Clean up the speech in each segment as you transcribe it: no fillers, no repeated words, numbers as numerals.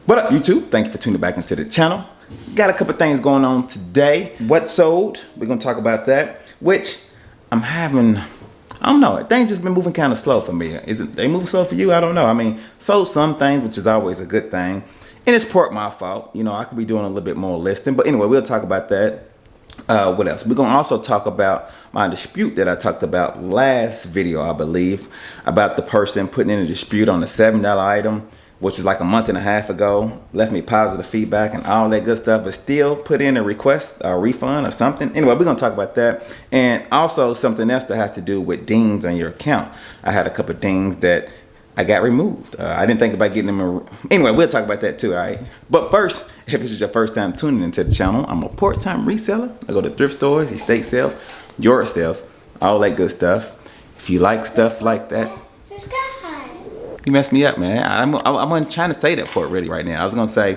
What up, YouTube? Thank you for tuning back into the channel. Got a couple things going on today. What sold? We're gonna talk about that. Which I'm having, I don't know. Things just been moving kind of slow for me. They moving slow for you? I don't know. I mean, sold some things, which is always a good thing. And it's part my fault. You know, I could be doing a little bit more listing. But anyway, we'll talk about that. What else? We're gonna also talk about my dispute that I talked about last video, I believe, about the person putting in a dispute on the $7 item, which was like a month and a half ago, left me positive feedback and all that good stuff, but still put in a request, a refund or something. Anyway, we're gonna talk about that. And also something else that has to do with dings on your account. I had a couple of dings that I got removed. I didn't think about getting them. Anyway, we'll talk about that too, all right? But first, if this is your first time tuning into the channel, I'm a part-time reseller. I go to thrift stores, estate sales, yard sales, all that good stuff. If you like stuff like that, subscribe. You messed me up, man. I wasn't trying to say that part really right now. I was gonna say,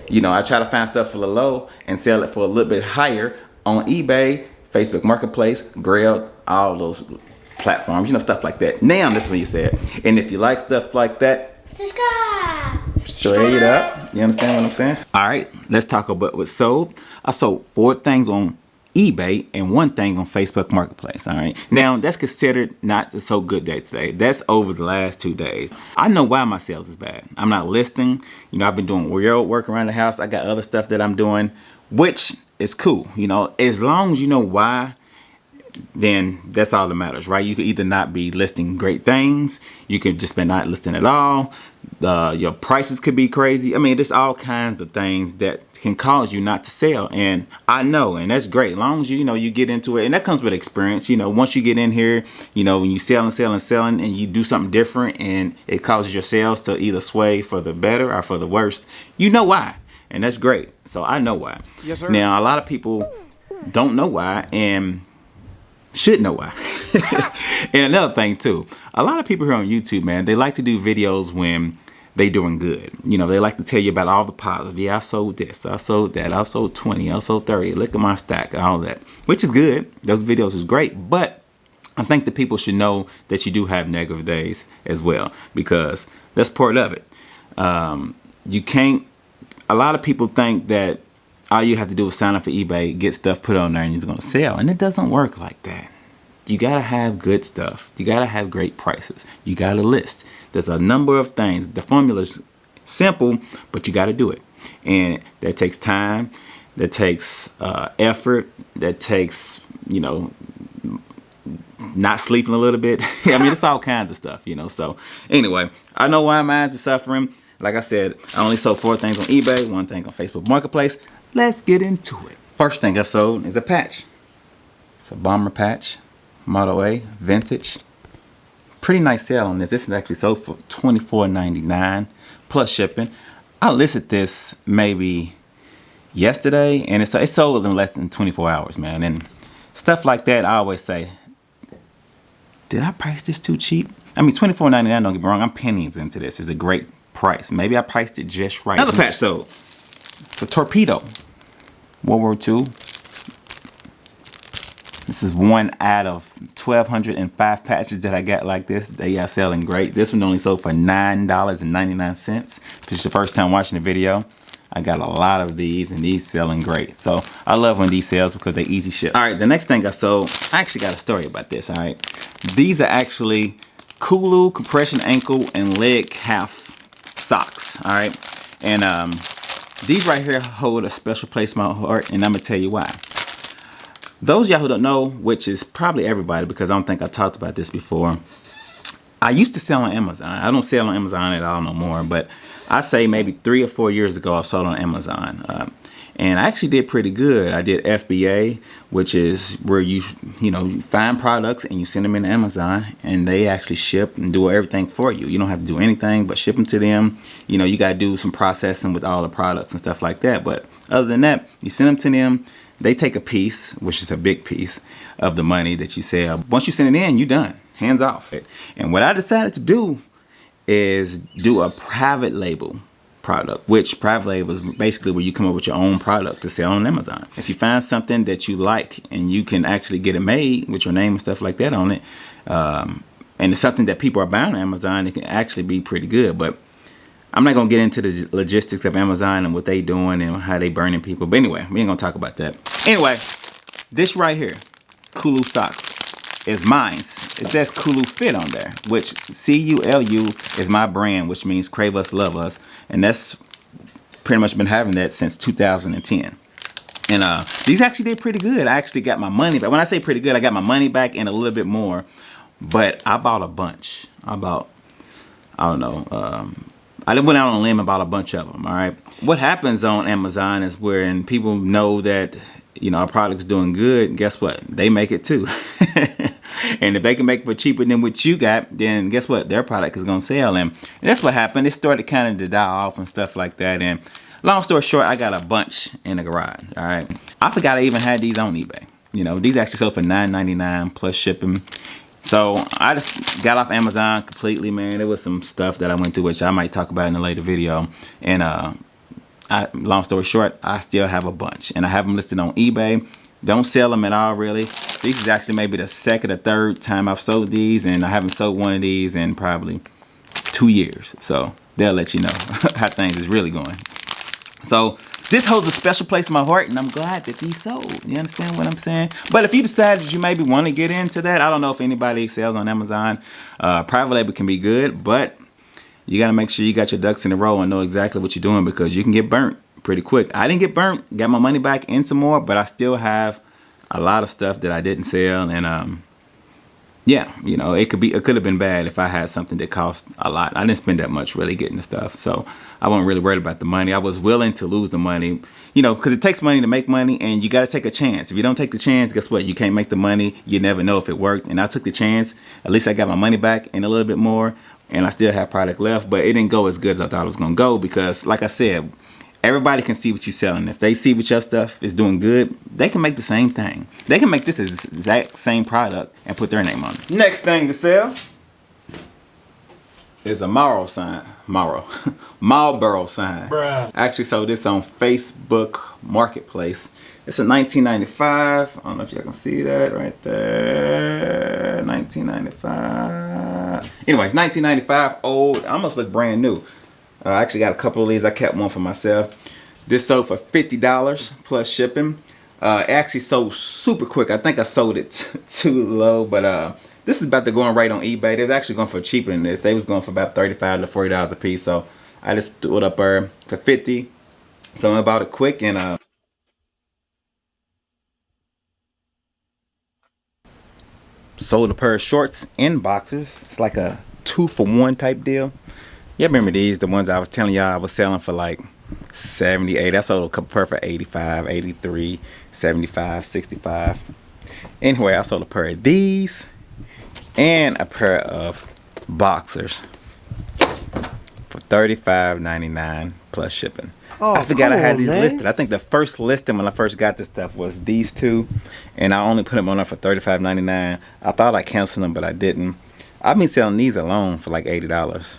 you know, I try to find stuff for the low and sell it for a little bit higher on eBay, Facebook Marketplace, Grail, all those platforms, you know, stuff like that. Now, this is what you said. And if you like stuff like that, subscribe. Straight up. You understand what I'm saying? All right, let's talk about what sold. I sold 4 things on eBay and 1 thing on Facebook Marketplace. All right, now that's considered not the so good day today. That's over the last 2 days. I know why my sales is bad. I'm not listing. You know, I've been doing real work around the house. I got other stuff that I'm doing, which is cool. You know, as long as you know why, then that's all that matters, right? You could either not be listing great things, you could just be not listing at all, your prices could be crazy. I mean, there's all kinds of things that can cause you not to sell, and I know, and that's great. As long as you know you get into it, and that comes with experience. You know, once you get in here, you know, when you selling and you do something different and it causes your sales to either sway for the better or for the worst, you know why, and that's great. So I know why. Yes, sir. Now, a lot of people don't know why and should know why. And another thing too, a lot of people here on YouTube, man, they like to do videos when they doing good. You know, they like to tell you about all the positives. Yeah, I sold this, I sold that, I sold 20, I sold 30, look at my stack, all that, which is good. Those videos is great, but I think the people should know that you do have negative days as well, because that's part of it. You can't, a lot of people think that all you have to do is sign up for eBay, get stuff put on there, and it's going to sell. And it doesn't work like that. You got to have good stuff. You got to have great prices. You got to list. There's a number of things. The formula is simple, but you got to do it. And that takes time. That takes effort. That takes, you know, not sleeping a little bit. I mean, it's all kinds of stuff, you know. So anyway, I know why mine's suffering. Like I said, I only sold 4 things on eBay, 1 thing on Facebook Marketplace. Let's get into it. First thing I sold is a patch. It's a bomber patch, Model A, vintage. Pretty nice sale on this. This is actually sold for $24.99 plus shipping. I listed this maybe yesterday, and it sold in less than 24 hours, man. And stuff like that, I always say, did I price this too cheap? I mean, $24.99, don't get me wrong, I'm pennies into this. It's a great price. Maybe I priced it just right. Another patch sold. It's a torpedo, World War II. This is 1 out of 1,205 patches that I got like this. They are selling great. This one only sold for $9.99. If it's your first time watching the video, I got a lot of these, and these selling great. So I love when these sales because they easy ship. All right, the next thing I sold, I actually got a story about this. All right, these are actually Kulu compression ankle and leg calf socks. All right, and these right here hold a special place in my heart, and I'm gonna tell you why. Those of y'all who don't know, which is probably everybody, because I don't think I talked about this before, I used to sell on Amazon. I don't sell on Amazon at all no more, but I say maybe 3 or 4 years ago I sold on Amazon. And I actually did pretty good. I did FBA, which is where you find products and you send them into Amazon, and they actually ship and do everything for you. You don't have to do anything but ship them to them. You know, you got to do some processing with all the products and stuff like that. But other than that, you send them to them. They take a piece, which is a big piece, of the money that you sell. Once you send it in, you're done. Hands off. And what I decided to do is do a private label product, which private label is basically where you come up with your own product to sell on Amazon. If you find something that you like and you can actually get it made with your name and stuff like that on it, and it's something that people are buying on Amazon, it can actually be pretty good. But I'm not gonna get into the logistics of Amazon and what they doing and how they burning people. But anyway, we ain't gonna talk about that. Anyway, this right here, Culu socks, is mine. It says Culu Fit on there, which C-U-L-U is my brand, which means Crave Us, Love Us, and that's pretty much been having that since 2010. And these actually did pretty good. I actually got my money back. When I say pretty good, I got my money back and a little bit more. But I bought a bunch. I don't know. I went out on a limb and bought a bunch of them, all right? What happens on Amazon is when people know that, you know, our product's doing good, guess what? They make it too. And if they can make it for cheaper than what you got, then guess what? Their product is going to sell. And that's what happened. It started kind of to die off and stuff like that. And long story short, I got a bunch in the garage, all right? I forgot I even had these on eBay. You know, these actually sold for $9.99 plus shipping. So I just got off Amazon completely, man. There was some stuff that I went through, which I might talk about in a later video. And long story short, I still have a bunch, and I have them listed on eBay. Don't sell them at all, really. This is actually maybe the second or third time I've sold these, and I haven't sold one of these in probably 2 years. So they'll let you know how things is really going. So this holds a special place in my heart, and I'm glad that these sold. You understand what I'm saying? But if you decided you maybe want to get into that, I don't know if anybody sells on Amazon. Private label can be good, but you got to make sure you got your ducks in a row and know exactly what you're doing, because you can get burnt pretty quick. I didn't get burnt, got my money back and some more, but I still have a lot of stuff that I didn't sell. And yeah, you know, it could have been bad if I had something that cost a lot. I didn't spend that much really getting the stuff, so I wasn't really worried about the money. I was willing to lose the money, you know, because it takes money to make money, and you got to take a chance. If you don't take the chance, guess what? You can't make the money. You never know if it worked. And I took the chance. At least I got my money back and a little bit more, and I still have product left, but it didn't go as good as I thought it was gonna go, because like I said, everybody can see what you're selling. If they see what your stuff is doing good, they can make the same thing. They can make this exact same product and put their name on it. Next thing to sell is a Marlboro sign. Marlboro sign. Bruh. I actually sold this on Facebook Marketplace. It's a 1995. I don't know if y'all can see that right there. 1995. Anyways, 1995, old. Almost look brand new. I actually got a couple of these. I kept one for myself. This sold for $50 plus shipping. It actually sold super quick. I think I sold it too low, but this is about to go on right on eBay. They was actually going for cheaper than this. They was going for about $35 to $40 a piece. So I just threw it up there for $50. So I bought it quick, and sold a pair of shorts and boxers. It's like a 2-for-1 type deal. Yeah, remember these, the ones I was telling y'all I was selling for like 78. I sold a couple pair for 85, 83, 75, 65. Anyway, I sold a pair of these and a pair of boxers for $35.99 plus shipping. Oh, I forgot I had these listed. I think the first listing when I first got this stuff was these two, and I only put them on there for $35.99. I thought I canceled them, but I didn't. I've been selling these alone for like $80.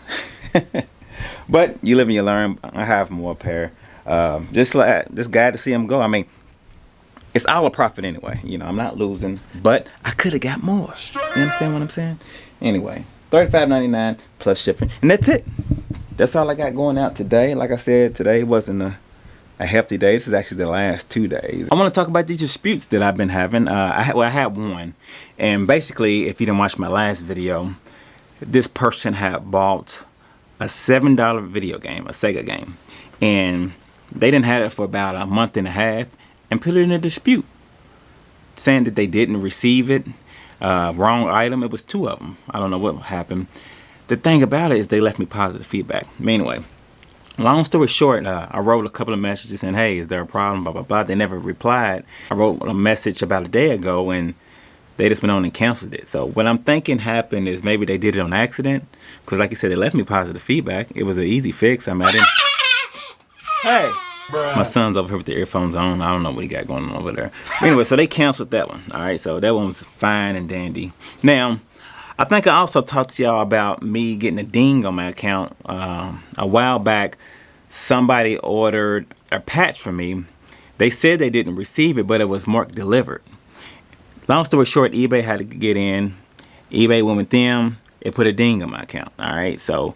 But you live and you learn. I have more pair. Just glad to see them go. I mean, it's all a profit anyway. You know, I'm not losing, but I could have got more. You understand what I'm saying? Anyway, $35.99 plus shipping, and that's it. That's all I got going out today. Like I said, today wasn't a hefty day. This is actually the last 2 days. I want to talk about these disputes that I've been having. I had one, and basically, if you didn't watch my last video, this person had bought a $7 video game, a Sega game, and they didn't have it for about a month and a half and put it in a dispute, saying that they didn't receive it, wrong item. It was 2 of them. I don't know what happened. The thing about it is they left me positive feedback. Anyway, long story short, I wrote a couple of messages saying, hey, is there a problem, blah, blah, blah. They never replied. I wrote a message about a day ago, and they just went on and canceled it. So what I'm thinking happened is maybe they did it on accident, because like you said, they left me positive feedback. It was an easy fix. I mean, I didn't... Hey, bruh. My son's over here with the earphones on. I don't know what he got going on over there. But anyway, so they canceled that one. All right, so that one was fine and dandy. Now, I think I also talked to y'all about me getting a ding on my account. A while back, somebody ordered a patch for me. They said they didn't receive it, but it was marked delivered. Long story short, eBay had to get in. eBay went with them. It put a ding on my account. All right, so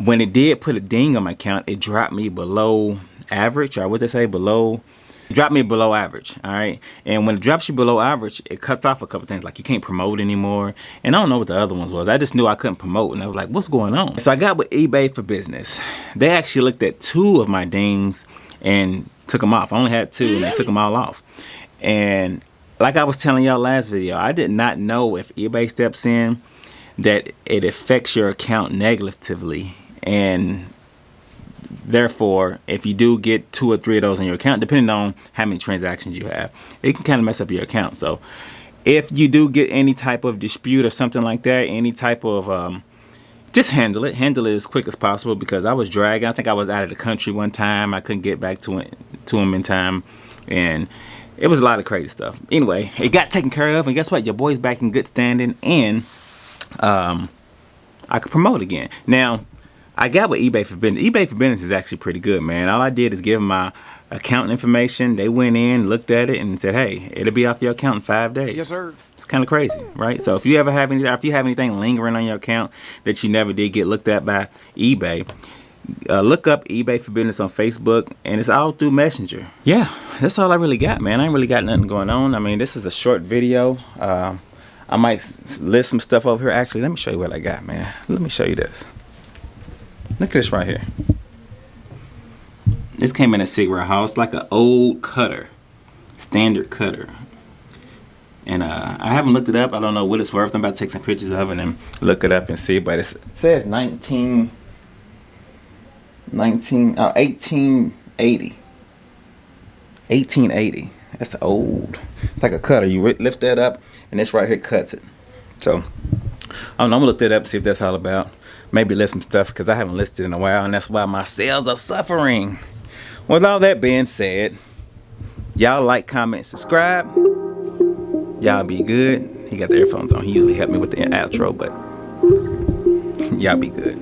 when it did put a ding on my account, it dropped me below average, or what they say, dropped me below average. All right, and when it drops you below average, it cuts off a couple things, like you can't promote anymore, and I don't know what the other ones was. I just knew I couldn't promote, and I was like, what's going on? So I got with eBay for Business. They actually looked at 2 of my dings and took them off. I only had 2, and they took them all off. And like I was telling y'all last video, I did not know if eBay steps in that it affects your account negatively, and therefore, if you do get 2 or 3 of those in your account, depending on how many transactions you have, it can kind of mess up your account. So if you do get any type of dispute or something like that, any type of, just handle it as quick as possible, because I was dragging. I think I was out of the country one time. I couldn't get back to him in time, and it was a lot of crazy stuff. Anyway, it got taken care of, and guess what? Your boy's back in good standing, and I could promote again. Now, I got with eBay for Business. eBay for Business is actually pretty good, man. All I did is give them my account information. They went in, looked at it, and said, hey, it'll be off your account in 5 days. Yes, sir. It's kind of crazy, right? So if you ever have anything lingering on your account that you never did get looked at by eBay, look up eBay for Business on Facebook, and it's all through Messenger. Yeah, that's all I really got, man. I ain't really got nothing going on. I mean, this is a short video. I might list some stuff over here. Actually, let me show you what I got, man. Let me show you this. Look at this right here. This came in a cigarette house, like an old cutter, standard cutter. And I haven't looked it up. I don't know what it's worth. I'm about to take some pictures of it and look it up and see. But it says 1880. That's old. It's like a cutter. You lift that up, and this right here cuts it. So I don't know. I'm gonna look that up and see if that's all about. Maybe list some stuff, because I haven't listed in a while, and that's why my sales are suffering. With all that being said, y'all like, comment, subscribe. Y'all be good. He got the earphones on. He usually help me with the outro, but y'all be good.